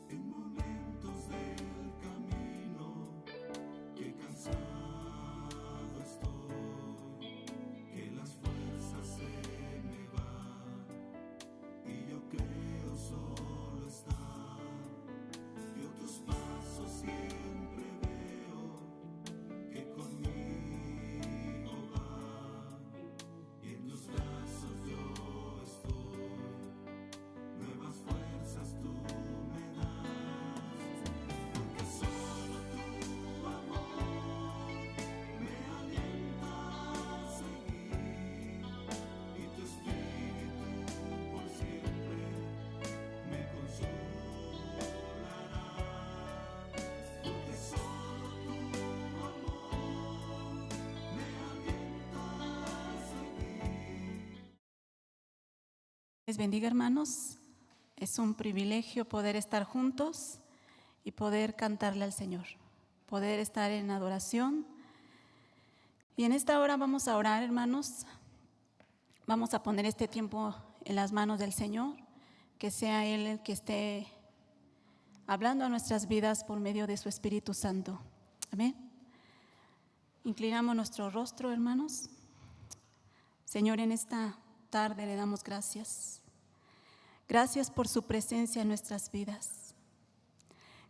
en momentos del camino, que cansado estoy, que las fuerzas se me van y yo creo solo estar, y otros pasos siempre veo que conmigo van, y en tus brazos yo estoy, nuevas fuerzas tú me das, porque solo tu amor me alienta a seguir, y tu espíritu por siempre me consolará, porque solo tu amor me alienta a seguir. Les bendiga, hermanos. Es un privilegio poder estar juntos y poder cantarle al Señor, poder estar en adoración. Y en esta hora vamos a orar, hermanos. Vamos a poner este tiempo en las manos del Señor, que sea Él el que esté hablando a nuestras vidas por medio de su Espíritu Santo. Amén. Inclinamos nuestro rostro, hermanos. Señor, en esta tarde le damos gracias. Gracias por su presencia en nuestras vidas.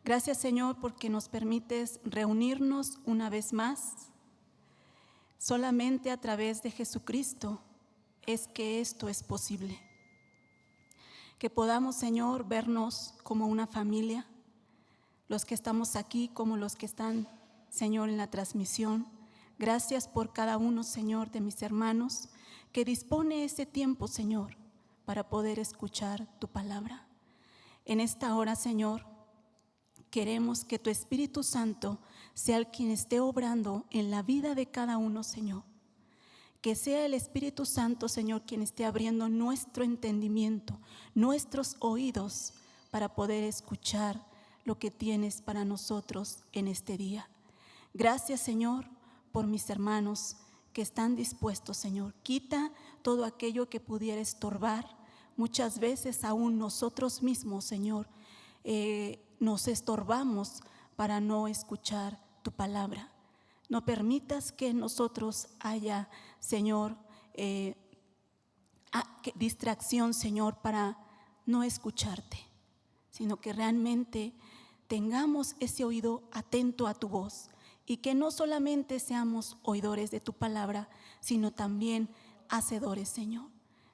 Gracias, Señor, porque nos permites reunirnos una vez más. Solamente a través de Jesucristo es que esto es posible. Que podamos, Señor, vernos como una familia, los que estamos aquí como los que están, Señor, en la transmisión. Gracias por cada uno, Señor, de mis hermanos, que dispone ese tiempo, Señor, para poder escuchar tu palabra. En esta hora, Señor, queremos que tu Espíritu Santo sea el quien esté obrando en la vida de cada uno, Señor. Que sea el Espíritu Santo, Señor, quien esté abriendo nuestro entendimiento, nuestros oídos, para poder escuchar lo que tienes para nosotros en este día. Gracias, Señor, por mis hermanos que están dispuestos, Señor. Quita todo aquello que pudiera estorbar. Muchas veces aún nosotros mismos, Señor, nos estorbamos para no escuchar tu palabra. No permitas que en nosotros haya, Señor, distracción, Señor, para no escucharte, sino que realmente tengamos ese oído atento a tu voz y que no solamente seamos oidores de tu palabra, sino también hacedores, Señor.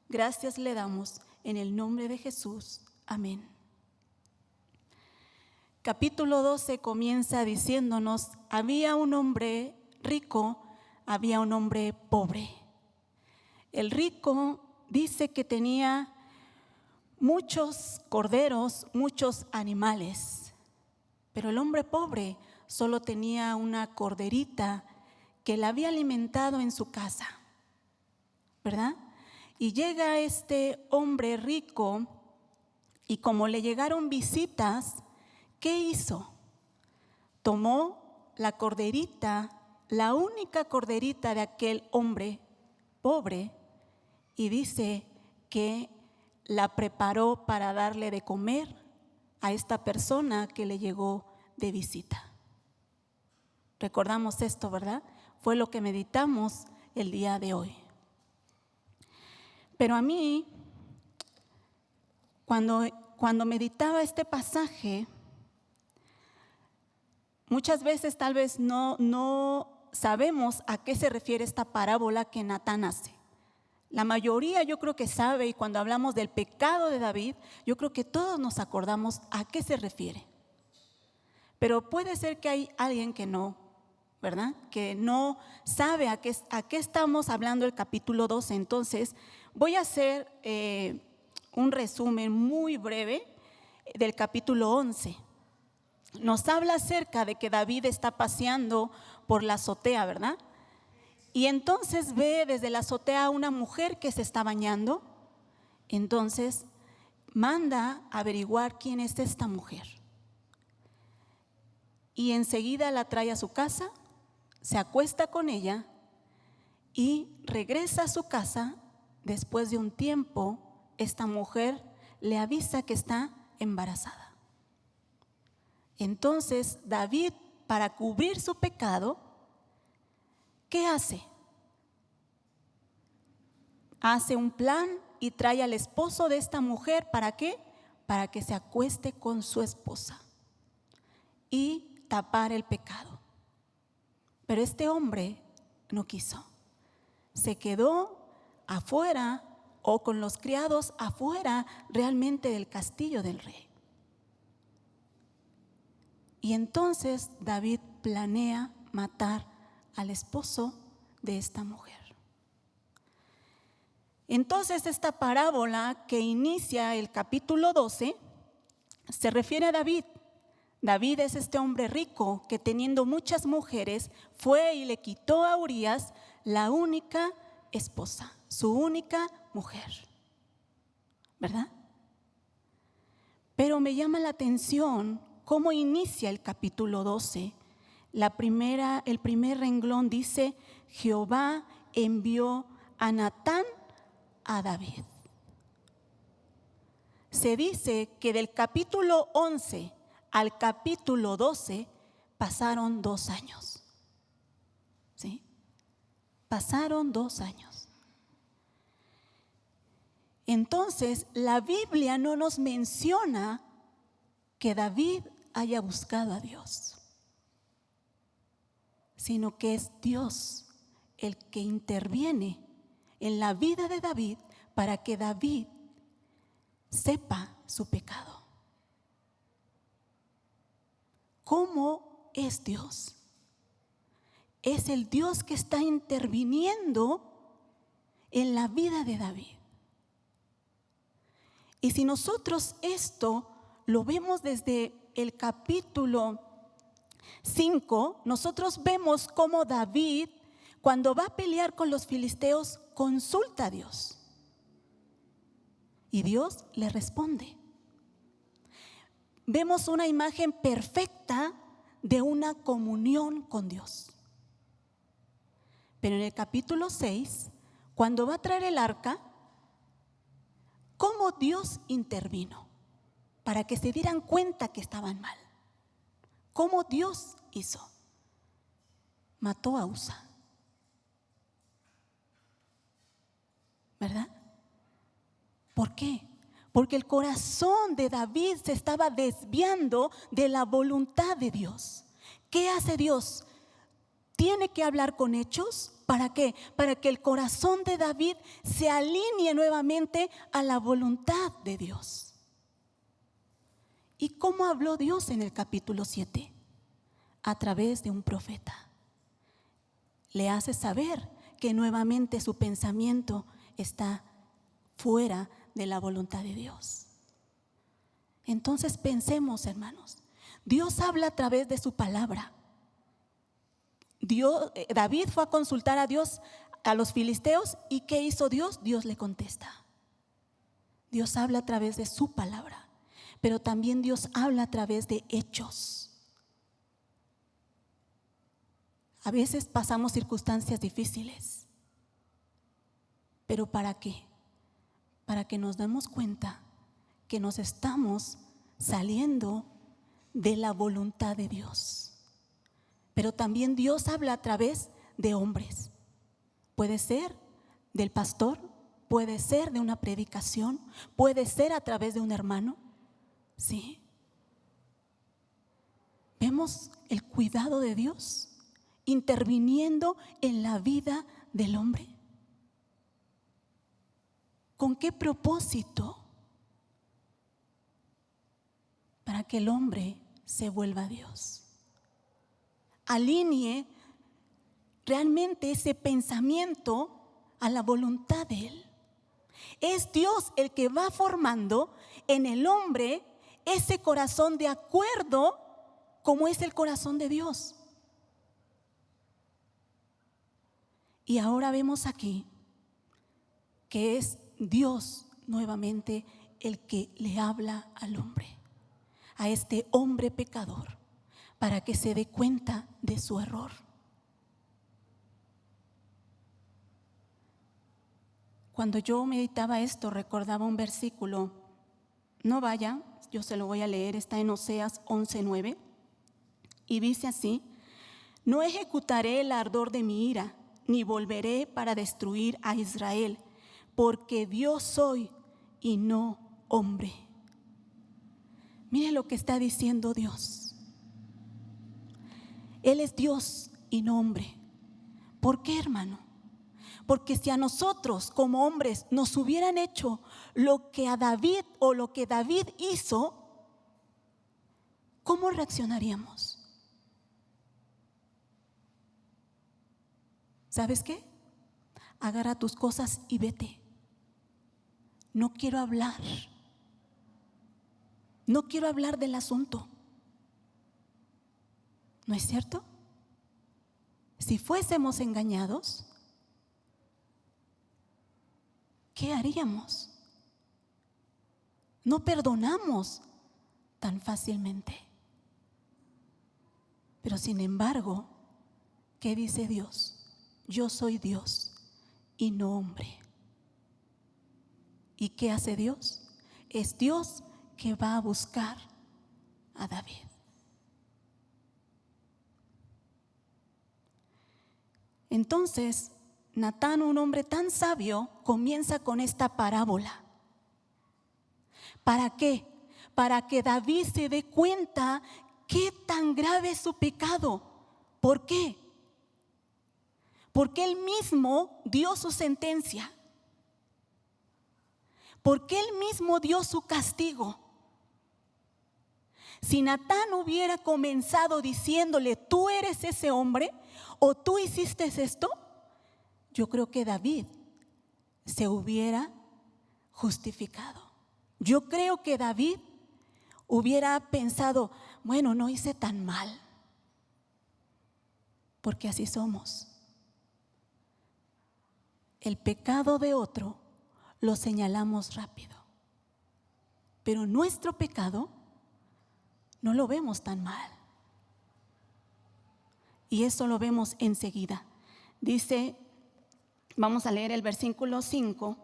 Gracias le damos en el nombre de Jesús. Amén. Capítulo 12 comienza diciéndonos: había un hombre rico, había un hombre pobre. El rico dice que tenía muchos corderos, muchos animales, pero el hombre pobre solo tenía una corderita que la había alimentado en su casa, ¿verdad? Y llega este hombre rico y como le llegaron visitas, ¿qué hizo? Tomó la corderita, la única corderita de aquel hombre pobre, y dice que la preparó para darle de comer a esta persona que le llegó de visita. Recordamos esto, ¿verdad? Fue lo que meditamos el día de hoy. Pero a mí, cuando meditaba este pasaje, muchas veces tal vez no sabemos a qué se refiere esta parábola que Natán hace. La mayoría yo creo que sabe, y cuando hablamos del pecado de David, yo creo que todos nos acordamos a qué se refiere. Pero puede ser que hay alguien que no, ¿verdad? Que no sabe a qué estamos hablando el capítulo 12. Entonces voy a hacer un resumen muy breve del capítulo 11. Nos habla acerca de que David está paseando por la azotea, ¿verdad? Y entonces ve desde la azotea a una mujer que se está bañando. Entonces manda averiguar quién es esta mujer. Y enseguida la trae a su casa, se acuesta con ella y regresa a su casa. Después de un tiempo, esta mujer le avisa que está embarazada. Entonces David, para cubrir su pecado, ¿qué hace? Hace un plan y trae al esposo de esta mujer. ¿Para qué? Para que se acueste con su esposa y tapar el pecado. Pero este hombre no quiso. Se quedó afuera o con los criados afuera realmente del castillo del rey. Y entonces David planea matar al esposo de esta mujer. Entonces esta parábola que inicia el capítulo 12 se refiere a David. David es este hombre rico que, teniendo muchas mujeres, fue y le quitó a Urías la única esposa, su única mujer, ¿verdad? Pero me llama la atención cómo inicia el capítulo 12. El primer renglón dice: Jehová envió a Natán a David. Se dice que del capítulo 11 al capítulo 12 pasaron 2 años. ¿Sí? Pasaron 2 años. Entonces, la Biblia no nos menciona que David haya buscado a Dios, sino que es Dios el que interviene en la vida de David para que David sepa su pecado. ¿Cómo es Dios? Es el Dios que está interviniendo en la vida de David. Y si nosotros esto lo vemos desde el capítulo 5, nosotros vemos cómo David, cuando va a pelear con los filisteos, consulta a Dios. Y Dios le responde. Vemos una imagen perfecta de una comunión con Dios. Pero en el capítulo 6, cuando va a traer el arca, ¿cómo Dios intervino? Para que se dieran cuenta que estaban mal. ¿Cómo Dios hizo? Mató a Usa. ¿Verdad? ¿Por qué? Porque el corazón de David se estaba desviando de la voluntad de Dios. ¿Qué hace Dios? Tiene que hablar con hechos. ¿Para qué? Para que el corazón de David se alinee nuevamente a la voluntad de Dios. ¿Y cómo habló Dios en el capítulo 7? A través de un profeta. Le hace saber que nuevamente su pensamiento está fuera de la voluntad de Dios. Entonces pensemos, hermanos, Dios habla a través de su palabra. David fue a consultar a Dios, a los filisteos, ¿y qué hizo Dios? Dios le contesta. Dios habla a través de su palabra, pero también Dios habla a través de hechos. A veces pasamos circunstancias difíciles, pero ¿para qué? Para que nos demos cuenta que nos estamos saliendo de la voluntad de Dios. Pero también Dios habla a través de hombres. Puede ser del pastor, puede ser de una predicación, puede ser a través de un hermano. ¿Sí? Vemos el cuidado de Dios interviniendo en la vida del hombre. ¿Con qué propósito? Para que el hombre se vuelva a Dios. Alinee realmente ese pensamiento a la voluntad de Él. Es Dios el que va formando en el hombre ese corazón de acuerdo como es el corazón de Dios. Y ahora vemos aquí que es Dios nuevamente el que le habla al hombre, a este hombre pecador, para que se dé cuenta de su error. Cuando yo meditaba esto, recordaba un versículo No vaya, yo se lo voy a leer, está en Oseas 11:9 y dice así: no ejecutaré el ardor de mi ira, ni volveré para destruir a Israel, porque Dios soy y no hombre. Mire lo que está diciendo Dios. Él es Dios y no hombre. ¿Por qué, hermano? Porque si a nosotros como hombres nos hubieran hecho lo que a David o lo que David hizo, ¿cómo reaccionaríamos? ¿Sabes qué? Agarra tus cosas y vete. No quiero hablar. No quiero hablar del asunto. ¿No es cierto? Si fuésemos engañados, ¿qué haríamos? No perdonamos tan fácilmente. Pero sin embargo, ¿qué dice Dios? Yo soy Dios y no hombre. ¿Y qué hace Dios? Es Dios que va a buscar a David. Entonces, Natán, un hombre tan sabio, comienza con esta parábola. ¿Para qué? Para que David se dé cuenta qué tan grave es su pecado. ¿Por qué? Porque él mismo dio su sentencia. Porque él mismo dio su castigo. Si Natán hubiera comenzado diciéndole, tú eres ese hombre o tú hiciste esto, yo creo que David se hubiera justificado. Yo creo que David hubiera pensado, bueno, no hice tan mal, porque así somos. El pecado de otro lo señalamos rápido, pero nuestro pecado no lo vemos tan mal. Y eso lo vemos enseguida. Dice, vamos a leer el versículo 5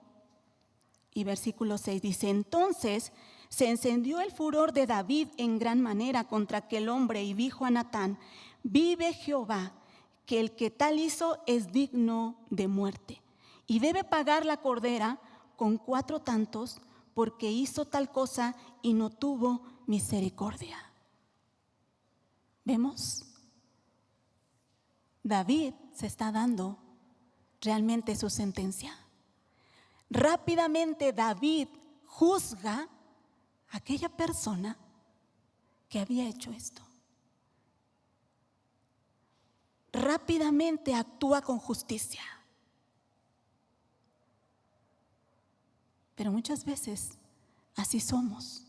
y versículo 6. Dice, entonces se encendió el furor de David en gran manera contra aquel hombre y dijo a Natán, vive Jehová, que el que tal hizo es digno de muerte y debe pagar la cordera con 4 tantos porque hizo tal cosa y no tuvo misericordia. ¿Vemos? David se está dando realmente su sentencia. Rápidamente David juzga a aquella persona que había hecho esto. Rápidamente actúa con justicia. Pero muchas veces así somos.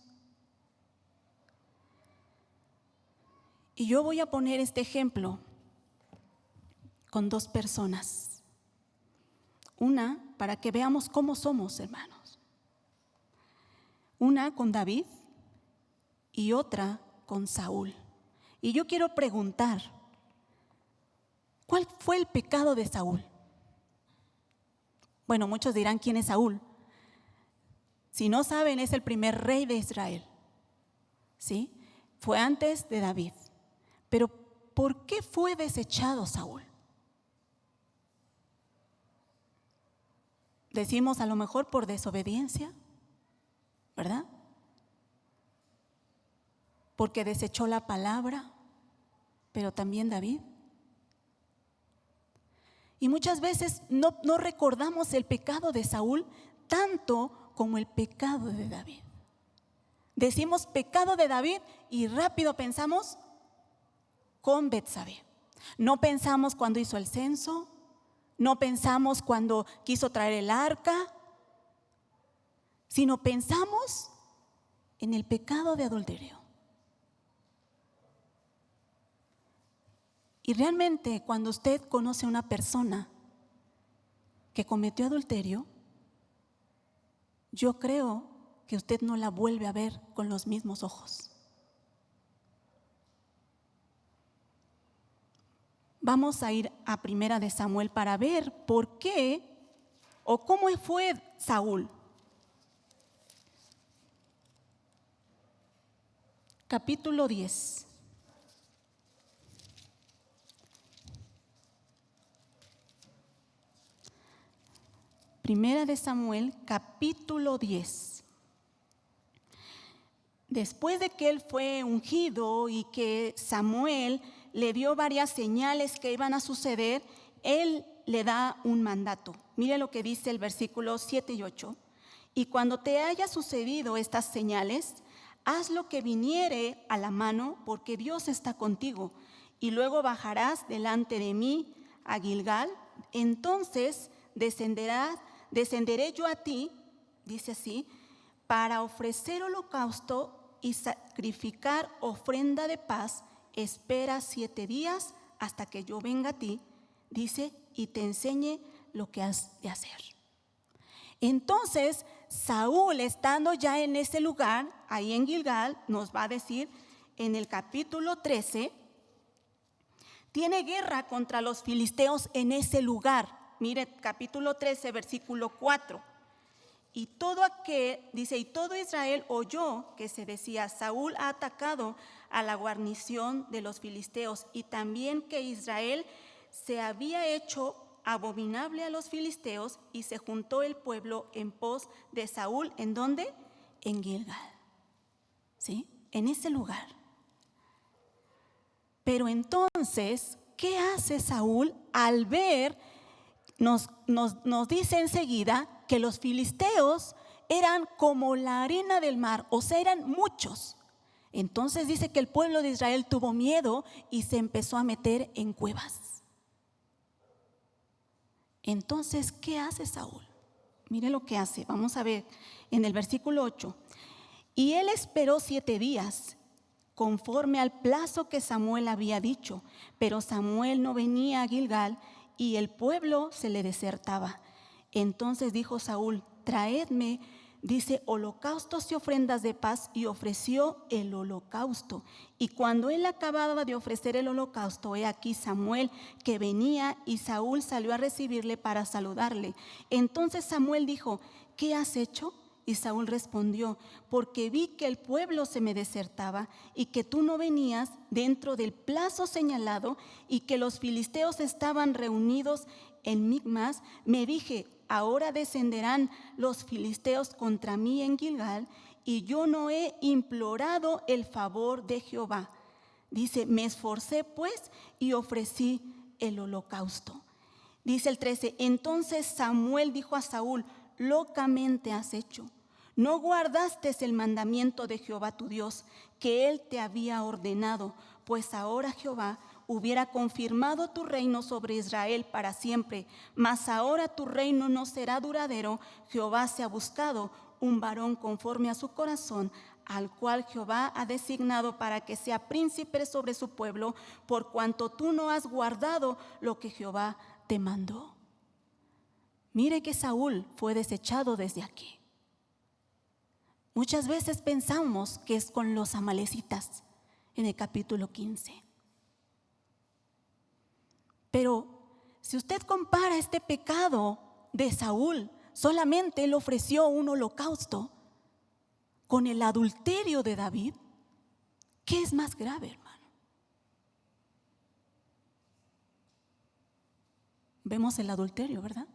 Y yo voy a poner este ejemplo con 2 personas. Una, para que veamos cómo somos, hermanos. Una con David y otra con Saúl. Y yo quiero preguntar, ¿cuál fue el pecado de Saúl? Bueno, muchos dirán, ¿quién es Saúl? Si no saben, es el primer rey de Israel. ¿Sí? Fue antes de David. Pero ¿por qué fue desechado Saúl? Decimos a lo mejor por desobediencia, ¿verdad? Porque desechó la palabra, pero también David. Y muchas veces no recordamos el pecado de Saúl tanto como el pecado de David. Decimos pecado de David y rápido pensamos con Betsabé. No pensamos cuando hizo el censo, no pensamos cuando quiso traer el arca, sino pensamos en el pecado de adulterio. Y realmente cuando usted conoce a una persona que cometió adulterio, yo creo que usted no la vuelve a ver con los mismos ojos. Vamos a ir a 1 de Samuel para ver por qué o cómo fue Saúl. capítulo 10. Primera de Samuel, capítulo 10. Después de que él fue ungido y que Samuel le dio varias señales que iban a suceder, él le da un mandato. Mire lo que dice el versículo 7 y 8. Y cuando te haya sucedido estas señales, haz lo que viniere a la mano, porque Dios está contigo. Y luego bajarás delante de mí a Gilgal. Entonces descenderé yo a ti, dice así, para ofrecer holocausto y sacrificar ofrenda de paz. Espera 7 días hasta que yo venga a ti, dice, y te enseñe lo que has de hacer. Entonces, Saúl, estando ya en ese lugar, ahí en Gilgal, nos va a decir en el capítulo 13, tiene guerra contra los filisteos en ese lugar. Mire, capítulo 13, versículo 4. Y todo Israel oyó que se decía: Saúl ha atacado a la guarnición de los filisteos, y también que Israel se había hecho abominable a los filisteos, y se juntó el pueblo en pos de Saúl. ¿En dónde? En Gilgal. ¿Sí? En ese lugar. Pero entonces, ¿qué hace Saúl al ver? Nos dice enseguida que los filisteos eran como la arena del mar, o sea, eran muchos. Entonces dice que el pueblo de Israel tuvo miedo y se empezó a meter en cuevas. Entonces, ¿qué hace Saúl? Mire lo que hace. Vamos a ver en el versículo 8. Y él esperó 7 días, conforme al plazo que Samuel había dicho, pero Samuel no venía a Gilgal y el pueblo se le desertaba. Entonces dijo Saúl: traedme, dice, holocaustos y ofrendas de paz, y ofreció el holocausto. Y cuando él acababa de ofrecer el holocausto, he aquí Samuel que venía, y Saúl salió a recibirle para saludarle. Entonces Samuel dijo: ¿qué has hecho? Y Saúl respondió: porque vi que el pueblo se me desertaba y que tú no venías dentro del plazo señalado, y que los filisteos estaban reunidos en Micmas. Me dije: ahora descenderán los filisteos contra mí en Gilgal, y yo no he implorado el favor de Jehová. Dice: me esforcé pues y ofrecí el holocausto. Dice el 13: entonces Samuel dijo a Saúl: locamente has hecho. No guardaste el mandamiento de Jehová tu Dios, que él te había ordenado, pues ahora Jehová hubiera confirmado tu reino sobre Israel para siempre, mas ahora tu reino no será duradero. Jehová se ha buscado un varón conforme a su corazón, al cual Jehová ha designado para que sea príncipe sobre su pueblo, por cuanto tú no has guardado lo que Jehová te mandó. Mire que Saúl fue desechado desde aquí. Muchas veces pensamos que es con los amalecitas en el capítulo 15. Pero si usted compara este pecado de Saúl, solamente él ofreció un holocausto, con el adulterio de David, ¿qué es más grave, hermano? Vemos el adulterio, ¿verdad?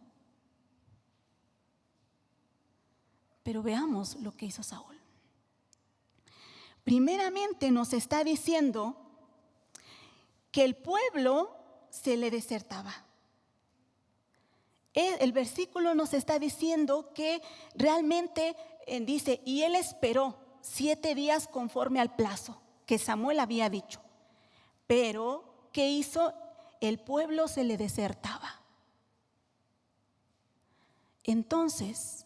Pero veamos lo que hizo Saúl. Primeramente nos está diciendo que el pueblo se le desertaba. El versículo nos está diciendo que realmente dice: y él esperó 7 días conforme al plazo que Samuel había dicho. Pero, ¿qué hizo? El pueblo se le desertaba. Entonces,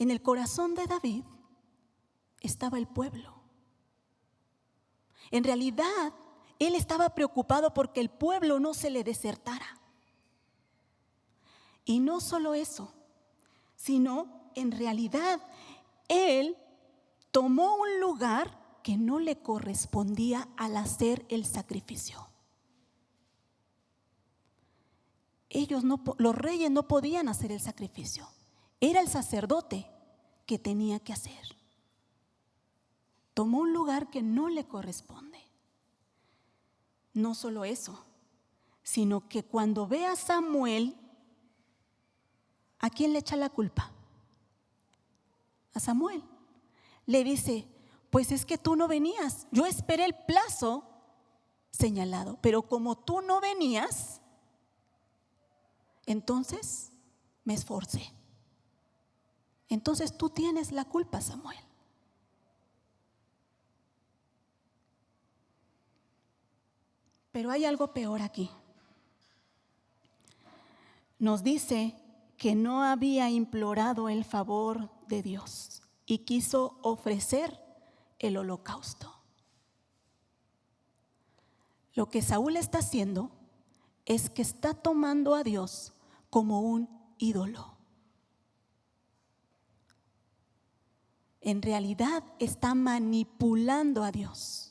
en el corazón de David estaba el pueblo. En realidad, él estaba preocupado porque el pueblo no se le desertara. Y no solo eso, sino en realidad él tomó un lugar que no le correspondía al hacer el sacrificio. Los reyes no podían hacer el sacrificio. Era el sacerdote que tenía que hacer. tomó un lugar que no le corresponde. No solo eso, sino que cuando ve a Samuel, ¿a quién le echa la culpa? A Samuel. Le dice, pues es que tú no venías. Yo esperé el plazo señalado, pero como tú no venías, entonces me esforcé. Entonces tú tienes la culpa, Samuel. Pero hay algo peor aquí. Nos dice que no había implorado el favor de Dios y quiso ofrecer el holocausto. Lo que Saúl está haciendo es que está tomando a Dios como un ídolo. En realidad está manipulando a Dios.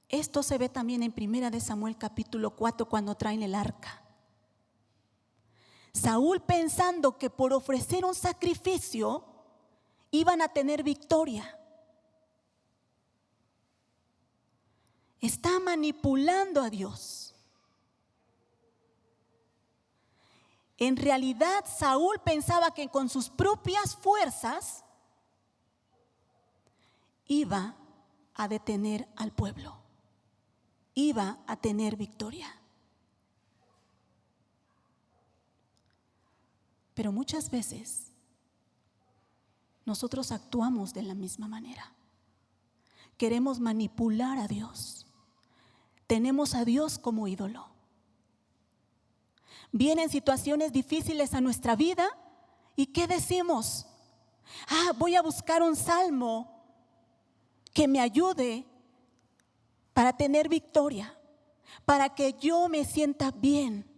Esto se ve también en 1 Samuel capítulo 4 cuando traen el arca. Saúl, pensando que por ofrecer un sacrificio iban a tener victoria, está manipulando a Dios. En realidad, Saúl pensaba que con sus propias fuerzas iba a detener al pueblo, iba a tener victoria. Pero muchas veces nosotros actuamos de la misma manera. Queremos manipular a Dios. Tenemos a Dios como ídolo. Vienen situaciones difíciles a nuestra vida y ¿qué decimos? Voy a buscar un salmo que me ayude para tener victoria, para que yo me sienta bien.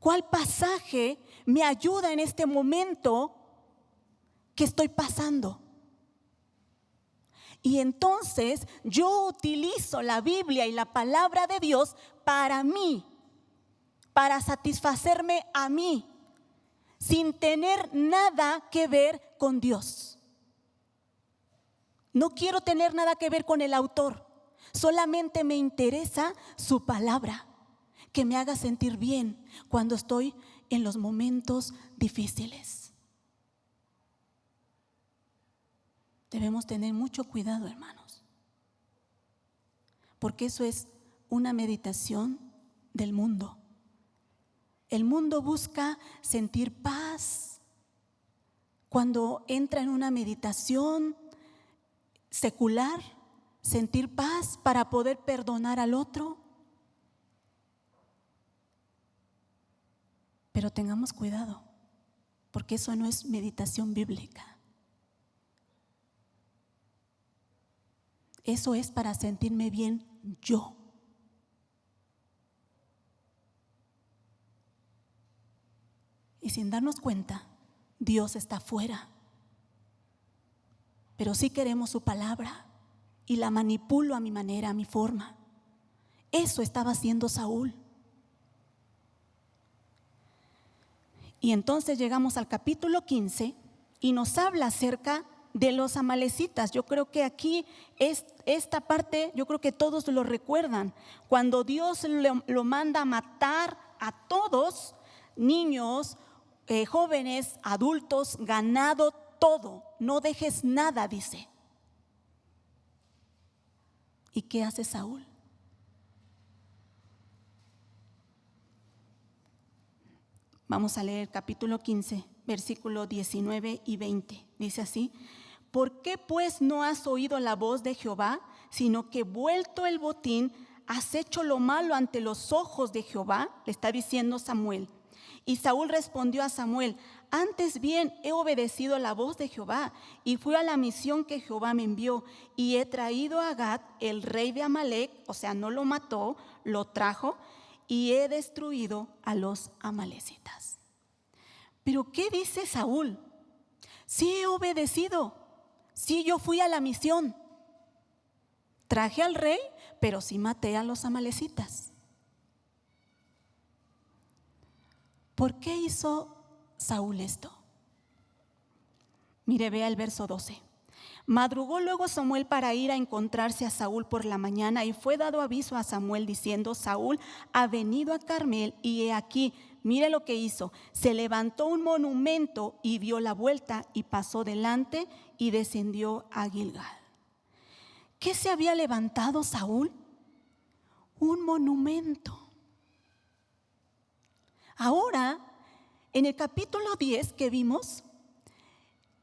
¿Cuál pasaje me ayuda en este momento que estoy pasando? Y entonces yo utilizo la Biblia y la palabra de Dios para mí, para satisfacerme a mí, sin tener nada que ver con Dios. No quiero tener nada que ver con el autor, solamente me interesa su palabra, que me haga sentir bien cuando estoy en los momentos difíciles. Debemos tener mucho cuidado, hermanos, porque eso es una meditación del mundo. El mundo busca sentir paz. Cuando entra en una meditación secular, sentir paz para poder perdonar al otro. Pero tengamos cuidado, porque eso no es meditación bíblica. Eso es para sentirme bien yo. Y sin darnos cuenta, Dios está afuera. Pero sí queremos su palabra y la manipulo a mi manera, a mi forma. Eso estaba haciendo Saúl. Y entonces llegamos al capítulo 15 y nos habla acerca de los amalecitas. Yo creo que aquí esta parte, yo creo que todos lo recuerdan. Cuando Dios lo manda a matar a todos, niños, jóvenes, adultos, ganado, todo. No dejes nada, dice. ¿Y qué hace Saúl? Vamos a leer capítulo 15, versículo 19 y 20. Dice así: ¿Por qué pues no has oído la voz de Jehová, sino que vuelto el botín, has hecho lo malo ante los ojos de Jehová? Le está diciendo Samuel. Y Saúl respondió a Samuel: antes bien he obedecido la voz de Jehová y fui a la misión que Jehová me envió, y he traído a Agag, el rey de Amalec, o sea, no lo mató, lo trajo, y he destruido a los amalecitas. Pero ¿qué dice Saúl? Sí he obedecido, sí yo fui a la misión, traje al rey, pero sí maté a los amalecitas. ¿Por qué hizo Saúl esto? Mire, vea el verso 12. Madrugó luego Samuel para ir a encontrarse a Saúl por la mañana, y fue dado aviso a Samuel diciendo: Saúl ha venido a Carmel, y he aquí, mire lo que hizo. Se levantó un monumento y dio la vuelta y pasó delante y descendió a Gilgal. ¿Qué se había levantado Saúl? Un monumento. Ahora, en el capítulo 10 que vimos,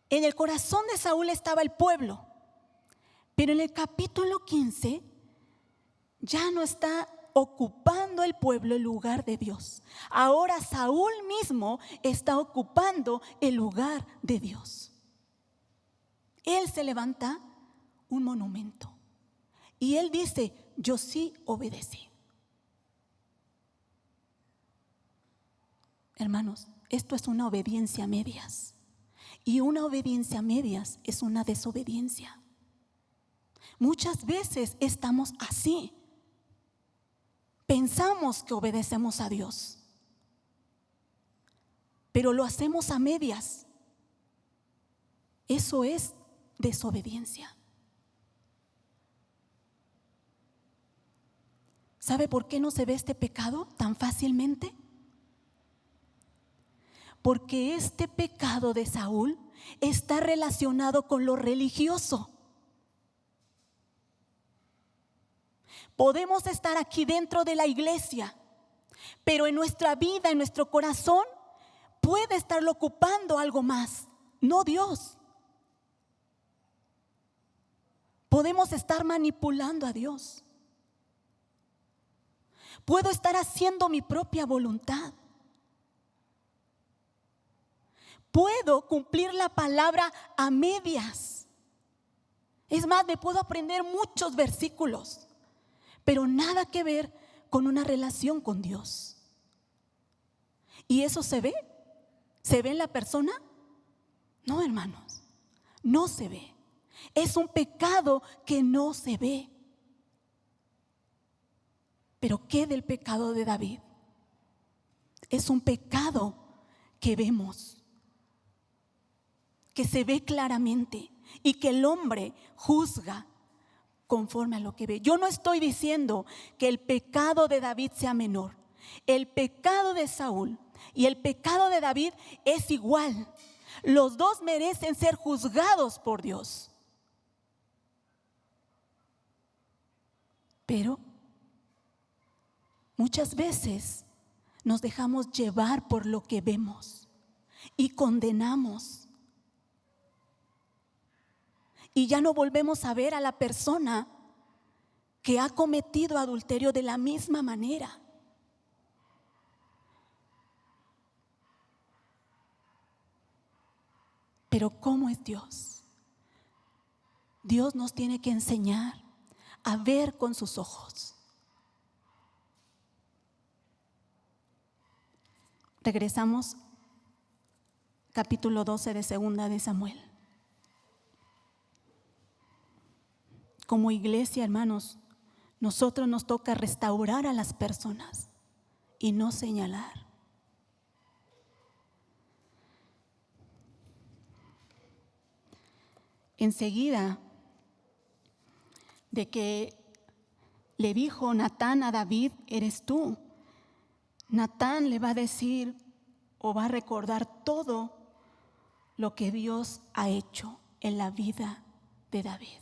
en el corazón de Saúl estaba el pueblo, pero en el capítulo 15 ya no está ocupando el pueblo el lugar de Dios. Ahora Saúl mismo está ocupando el lugar de Dios. Él se levanta un monumento y él dice: yo sí obedecí. Hermanos, esto es una obediencia a medias. Y una obediencia a medias es una desobediencia. Muchas veces estamos así. Pensamos que obedecemos a Dios, pero lo hacemos a medias. Eso es desobediencia. ¿Sabe por qué no se ve este pecado tan fácilmente? Porque este pecado de Saúl está relacionado con lo religioso. Podemos estar aquí dentro de la iglesia, pero en nuestra vida, en nuestro corazón, puede estarlo ocupando algo más, no Dios. Podemos estar manipulando a Dios. Puedo estar haciendo mi propia voluntad. Puedo cumplir la palabra a medias. Es más, me puedo aprender muchos versículos, pero nada que ver con una relación con Dios. ¿Y eso se ve? ¿Se ve en la persona? No, hermanos, no se ve. Es un pecado que no se ve. Pero ¿qué del pecado de David? Es un pecado que vemos, que se ve claramente y que el hombre juzga conforme a lo que ve. Yo no estoy diciendo que el pecado de David sea menor. El pecado de Saúl y el pecado de David es igual. Los dos merecen ser juzgados por Dios. Pero muchas veces nos dejamos llevar por lo que vemos y condenamos. Y ya no volvemos a ver a la persona que ha cometido adulterio de la misma manera. Pero ¿cómo es Dios? Dios nos tiene que enseñar a ver con sus ojos. Regresamos capítulo 12 de Segunda de Samuel. Como iglesia, hermanos, nosotros nos toca restaurar a las personas y no señalar. Enseguida de que le dijo Natán a David: eres tú, Natán le va a decir o va a recordar todo lo que Dios ha hecho en la vida de David.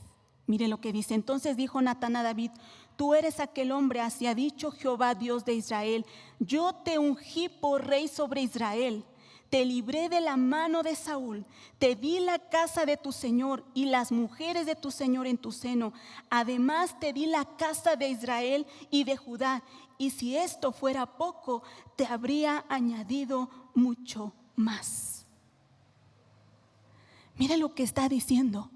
Mire lo que dice: entonces dijo Natán a David: tú eres aquel hombre, así ha dicho Jehová Dios de Israel, yo te ungí por rey sobre Israel, te libré de la mano de Saúl, te di la casa de tu señor y las mujeres de tu señor en tu seno, además te di la casa de Israel y de Judá, y si esto fuera poco, te habría añadido mucho más. Mira lo que está diciendo.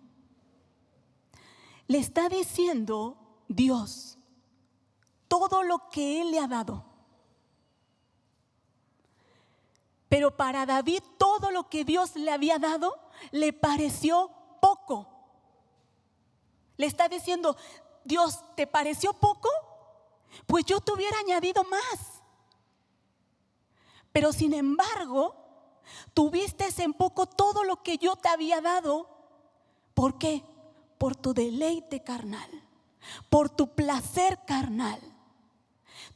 Le está diciendo Dios todo lo que Él le ha dado. Pero para David todo lo que Dios le había dado le pareció poco. Le está diciendo: Dios, ¿te pareció poco? Pues yo te hubiera añadido más. Pero sin embargo, Tuviste en poco todo lo que yo te había dado. ¿Por qué? Por tu deleite carnal, por tu placer carnal.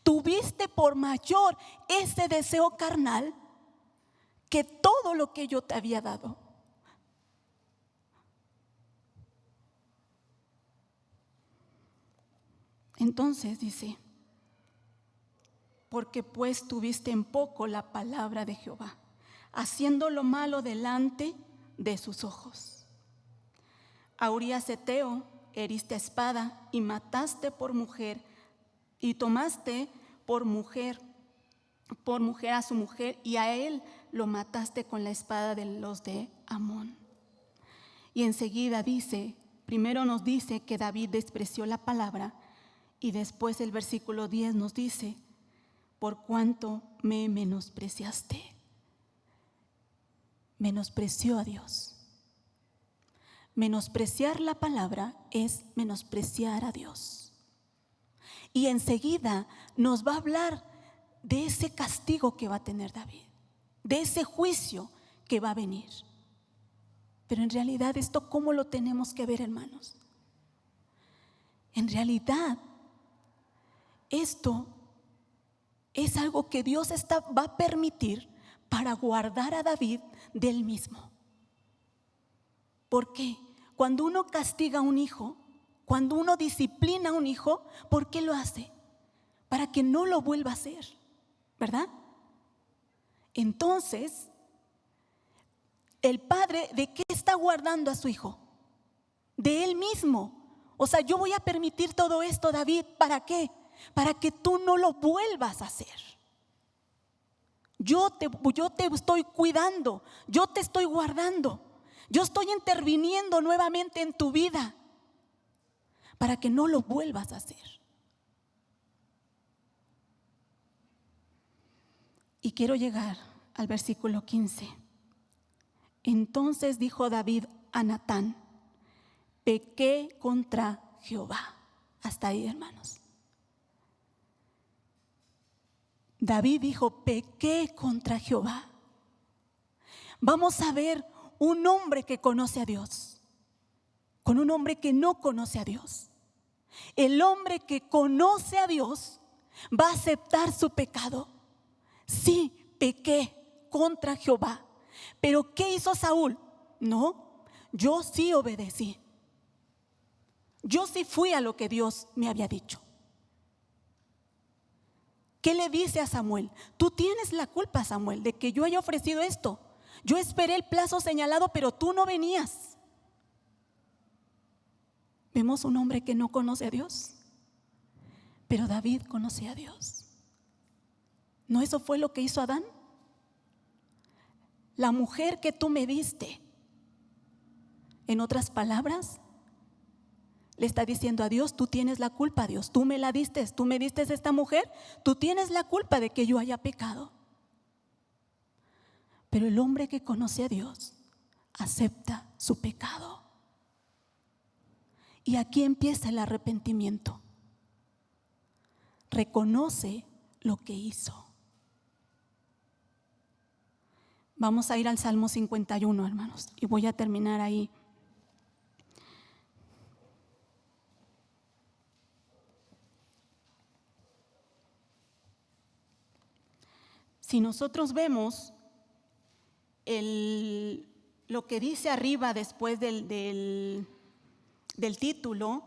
Tuviste por mayor ese deseo carnal que todo lo que yo te había dado. Entonces dice, porque pues tuviste en poco la palabra de Jehová, haciendo lo malo delante de sus ojos. A Urías Heteo heriste a espada y mataste por mujer, y tomaste por mujer a su mujer, y a él lo mataste con la espada de los de Amón. Y enseguida dice, primero nos dice que David despreció la palabra, y después el versículo 10 nos dice, por cuanto me menospreciaste. Menospreció a Dios. Menospreciar la palabra es menospreciar a Dios. Y enseguida nos va a hablar de ese castigo que va a tener David, de ese juicio que va a venir. Pero en realidad, ¿esto cómo lo tenemos que ver, hermanos? En realidad, esto es algo que Dios va a permitir para guardar a David del mismo. ¿Por qué? Cuando uno castiga a un hijo, cuando uno disciplina a un hijo, ¿por qué lo hace? Para que no lo vuelva a hacer, ¿verdad? Entonces, el padre, ¿de qué está guardando a su hijo? De él mismo. O sea, yo voy a permitir todo esto, David, ¿para qué? Para que tú no lo vuelvas a hacer. Yo te estoy cuidando, yo te estoy guardando, yo estoy interviniendo nuevamente en tu vida para que no lo vuelvas a hacer. Y quiero llegar al versículo 15. Entonces dijo David a Natán, pequé contra Jehová. Hasta ahí, hermanos. David dijo, pequé contra Jehová. Vamos a ver un hombre que conoce a Dios con un hombre que no conoce a Dios. El hombre que conoce a Dios va a aceptar su pecado. Sí, pequé contra Jehová. Pero ¿qué hizo Saúl? No, yo sí obedecí. Yo sí fui a lo que Dios me había dicho. ¿Qué le dice a Samuel? Tú tienes la culpa, Samuel, de que yo haya ofrecido esto. Yo esperé el plazo señalado, pero tú no venías. Vemos un hombre que no conoce a Dios, pero David conoce a Dios. ¿No eso fue lo que hizo Adán? La mujer que tú me diste, en otras palabras, le está diciendo a Dios, tú tienes la culpa, Dios, tú me la diste, tú me diste esta mujer, tú tienes la culpa de que yo haya pecado. Pero el hombre que conoce a Dios acepta su pecado. Y aquí empieza el arrepentimiento. Reconoce lo que hizo. Vamos a ir al Salmo 51, hermanos, y voy a terminar ahí. Si nosotros vemos lo que dice arriba después del título,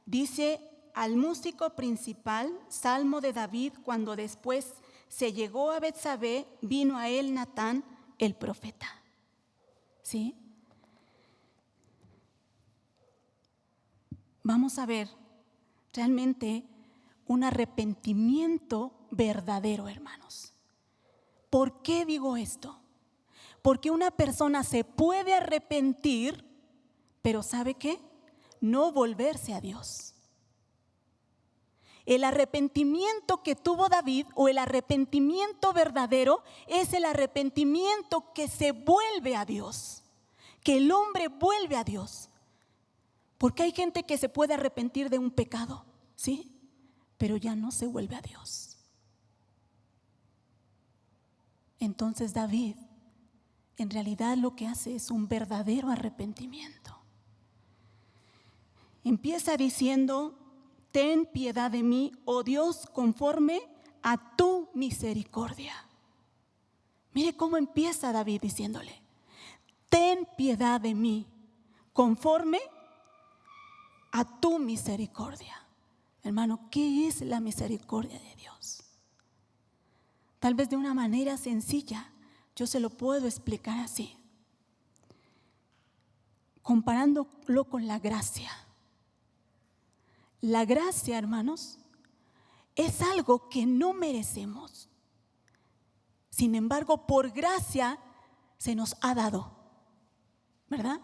dice al músico principal, Salmo de David, cuando después se llegó a Betsabé, vino a él Natán, el profeta. ¿Sí? Vamos a ver realmente un arrepentimiento verdadero, hermanos. ¿Por qué digo esto? Porque una persona se puede arrepentir, pero ¿sabe qué? No volverse a Dios. El arrepentimiento que tuvo David, o el arrepentimiento verdadero, es el arrepentimiento que se vuelve a Dios, que el hombre vuelve a Dios. Porque hay gente que se puede arrepentir de un pecado, ¿sí? Pero ya no se vuelve a Dios. Entonces David en realidad lo que hace es un verdadero arrepentimiento. Empieza diciendo: ten piedad de mí, oh Dios, conforme a tu misericordia. Mire cómo empieza David diciéndole: ten piedad de mí, conforme a tu misericordia. Hermano, ¿qué es la misericordia de Dios? Tal vez de una manera sencilla, yo se lo puedo explicar así, comparándolo con la gracia. La gracia, hermanos, es algo que no merecemos. Sin embargo, por gracia se nos ha dado, ¿verdad?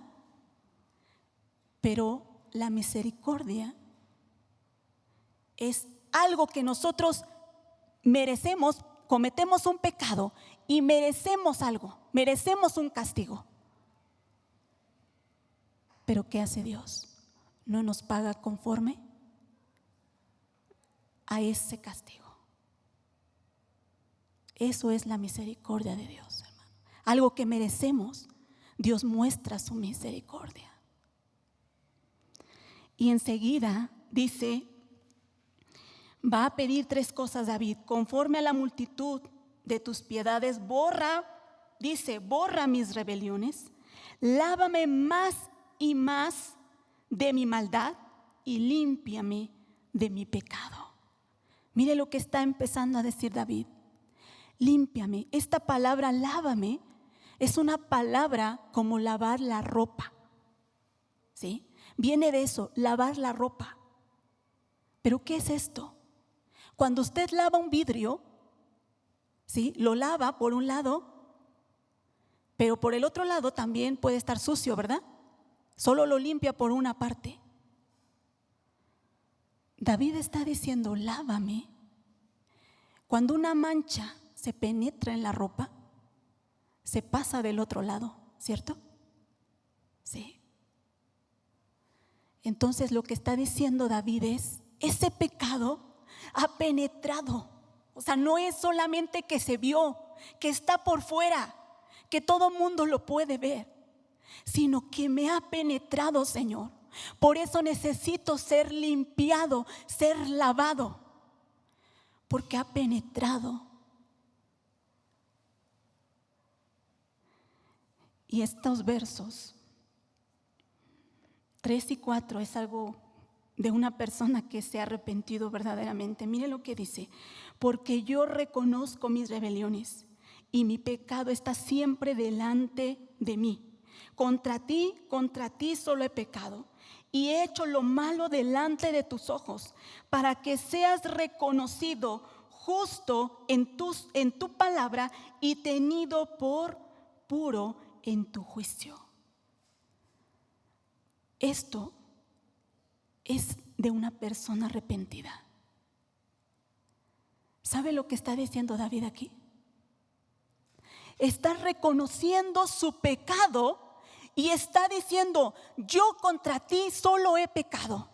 Pero la misericordia es algo que nosotros merecemos. Cometemos un pecado y merecemos algo, merecemos un castigo. Pero ¿qué hace Dios? No nos paga conforme a ese castigo. Eso es la misericordia de Dios, hermano. Algo que merecemos, Dios muestra su misericordia. Y enseguida dice, va a pedir 3 cosas David: conforme a la multitud de tus piedades, borra mis rebeliones, lávame más y más de mi maldad y límpiame de mi pecado. Mire lo que está empezando a decir David: límpiame. Esta palabra lávame es una palabra como lavar la ropa, ¿sí? Viene de eso, lavar la ropa. ¿Pero qué es esto? Cuando usted lava un vidrio, ¿sí? Lo lava por un lado, pero por el otro lado también puede estar sucio, ¿verdad? Solo lo limpia por una parte. David está diciendo: lávame. Cuando una mancha se penetra en la ropa, se pasa del otro lado, ¿cierto? Sí. Entonces lo que está diciendo David es: ese pecado ha penetrado. O sea, no es solamente que se vio, que está por fuera, que todo mundo lo puede ver, sino que me ha penetrado, Señor. Por eso necesito ser limpiado, ser lavado, porque ha penetrado. Y estos versos 3 y 4 es algo de una persona que se ha arrepentido verdaderamente. Mire lo que dice: porque yo reconozco mis rebeliones y mi pecado está siempre delante de mí. Contra ti solo he pecado y he hecho lo malo delante de tus ojos, para que seas reconocido justo en tu palabra y tenido por puro en tu juicio. Esto es de una persona arrepentida. ¿Sabe lo que está diciendo David aquí? Está reconociendo su pecado y está diciendo: yo contra ti solo he pecado.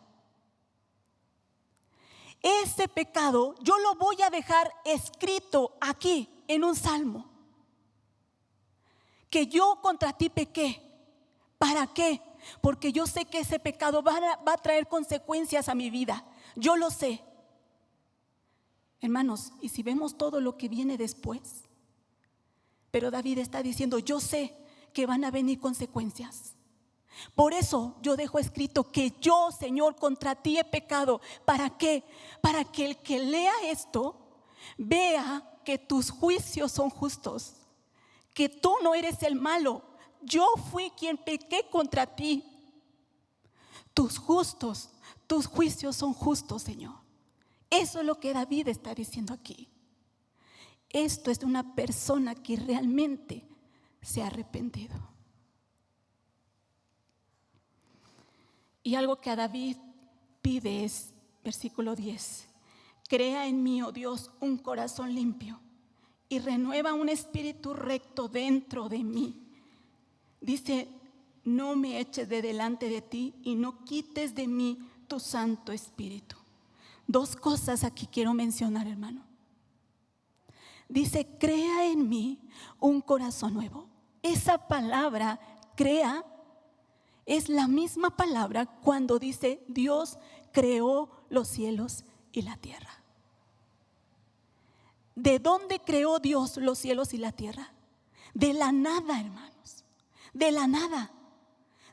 Ese pecado yo lo voy a dejar escrito aquí en un salmo, que yo contra ti pequé. ¿Para qué? Porque yo sé que ese pecado va a traer consecuencias a mi vida. Yo lo sé. Hermanos, y si vemos todo lo que viene después, pero David está diciendo: yo sé que van a venir consecuencias. Por eso yo dejo escrito que yo, Señor, contra ti he pecado. ¿Para qué? Para que el que lea esto vea que tus juicios son justos, que tú no eres el malo. Yo fui quien pequé contra ti. Tus juicios son justos, Señor. Eso es lo que David está diciendo aquí. Esto es de una persona que realmente se ha arrepentido. Y algo que a David pide es, versículo 10: crea en mí, oh Dios, un corazón limpio y renueva un espíritu recto dentro de mí. Dice: no me eches de delante de ti y no quites de mí tu Santo Espíritu. 2 cosas aquí quiero mencionar, hermano. Dice: crea en mí un corazón nuevo. esa palabra crea es la misma palabra cuando dice Dios creó los cielos y la tierra. ¿De dónde creó Dios los cielos y la tierra? De la nada, hermanos, de la nada.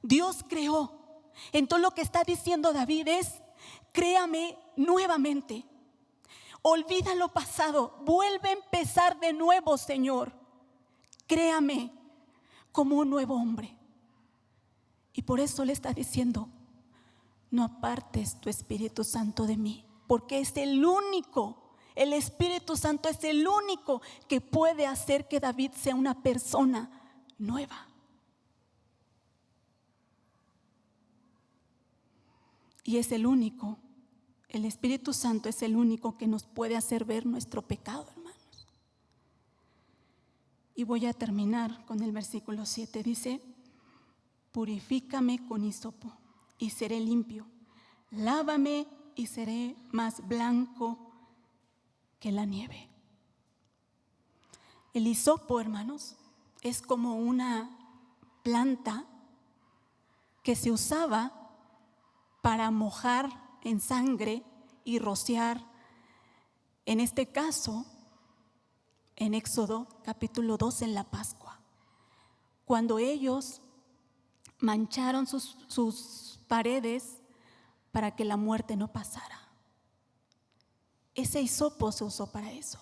Dios creó. Entonces lo que está diciendo David es: créame nuevamente. Olvida lo pasado, vuelve a empezar de nuevo, Señor. Créame como un nuevo hombre. Y por eso le está diciendo: no apartes tu Espíritu Santo de mí, porque es el Espíritu Santo es el único que puede hacer que David sea una persona nueva. Y es el único, el Espíritu Santo es el único que nos puede hacer ver nuestro pecado, hermanos. Y voy a terminar con el versículo 7. Dice: purifícame con hisopo y seré limpio. Lávame y seré más blanco que la nieve. El hisopo, hermanos, es como una planta que se usaba para mojar en sangre y rociar, en este caso, en Éxodo capítulo 2 en la Pascua, cuando ellos mancharon sus paredes para que la muerte no pasara. Ese hisopo se usó para eso.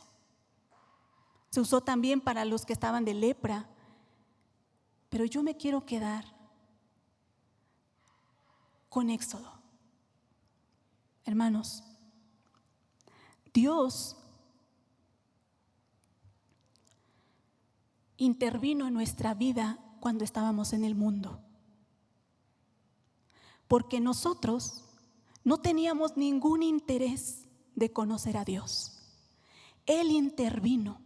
Se usó también para los que estaban de lepra. Pero yo me quiero quedar con Éxodo. Hermanos, Dios intervino en nuestra vida cuando estábamos en el mundo, porque nosotros no teníamos ningún interés de conocer a Dios. Él intervino.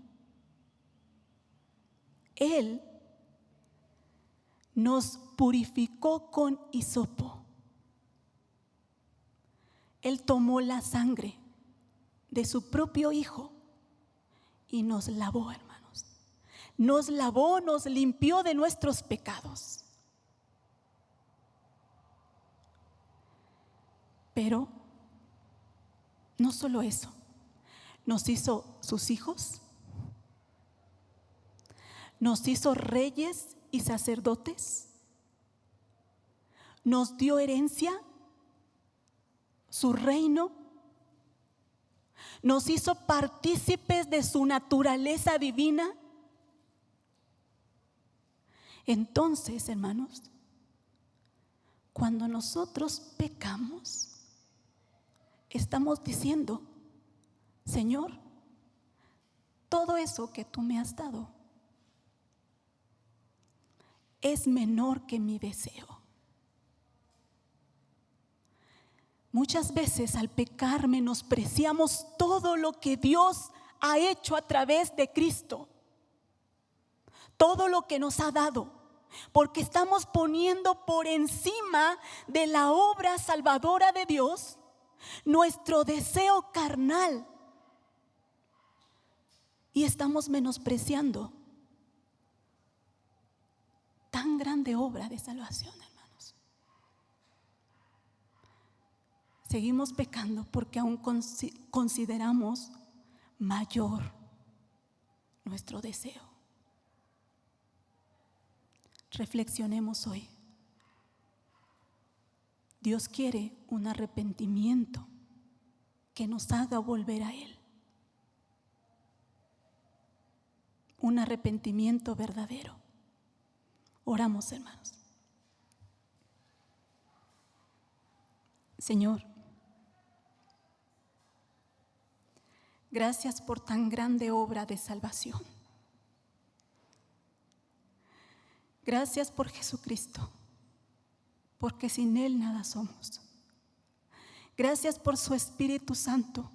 Él nos purificó con hisopo. Él tomó la sangre de su propio Hijo y nos lavó, hermanos. Nos lavó, nos limpió de nuestros pecados. Pero no solo eso, nos hizo sus hijos, nos hizo reyes y sacerdotes, nos dio herencia, su reino, nos hizo partícipes de su naturaleza divina. Entonces, hermanos, cuando nosotros pecamos, estamos diciendo: Señor, todo eso que tú me has dado es menor que mi deseo. Muchas veces al pecar menospreciamos todo lo que Dios ha hecho a través de Cristo, todo lo que nos ha dado, porque estamos poniendo por encima de la obra salvadora de Dios nuestro deseo carnal y estamos menospreciando tan grande obra de salvación, hermanos. Seguimos pecando porque aún consideramos mayor nuestro deseo. Reflexionemos hoy. Dios quiere un arrepentimiento que nos haga volver a Él. Un arrepentimiento verdadero. Oramos, hermanos. Señor, gracias por tan grande obra de salvación. Gracias por Jesucristo, porque sin Él nada somos. Gracias por su Espíritu Santo,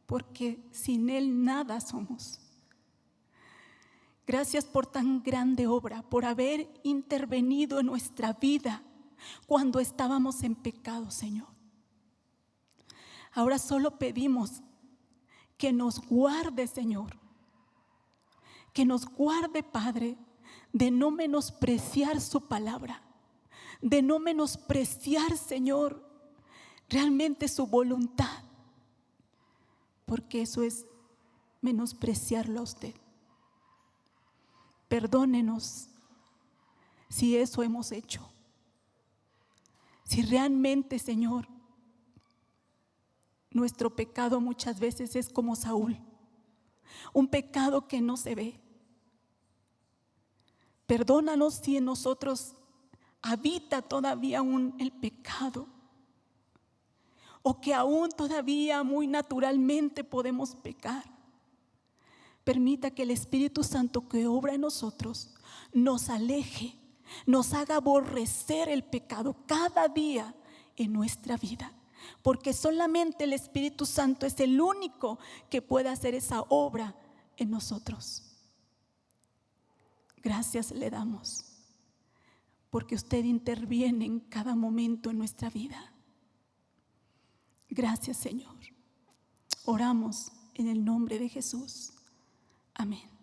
porque sin Él nada somos. Gracias por tan grande obra, por haber intervenido en nuestra vida cuando estábamos en pecado, Señor. Ahora solo pedimos que nos guarde, Señor, que nos guarde, Padre, de no menospreciar su palabra, de no menospreciar, Señor, realmente su voluntad, porque eso es menospreciarlo a usted. Perdónenos si eso hemos hecho. Si realmente, Señor, nuestro pecado muchas veces es como Saúl, un pecado que no se ve. Perdónanos si en nosotros habita todavía aún el pecado, o que aún todavía muy naturalmente podemos pecar. Permita que el Espíritu Santo que obra en nosotros nos aleje, nos haga aborrecer el pecado cada día en nuestra vida, porque solamente el Espíritu Santo es el único que puede hacer esa obra en nosotros. Gracias le damos, porque usted interviene en cada momento en nuestra vida. Gracias, Señor. Oramos en el nombre de Jesús. Amén.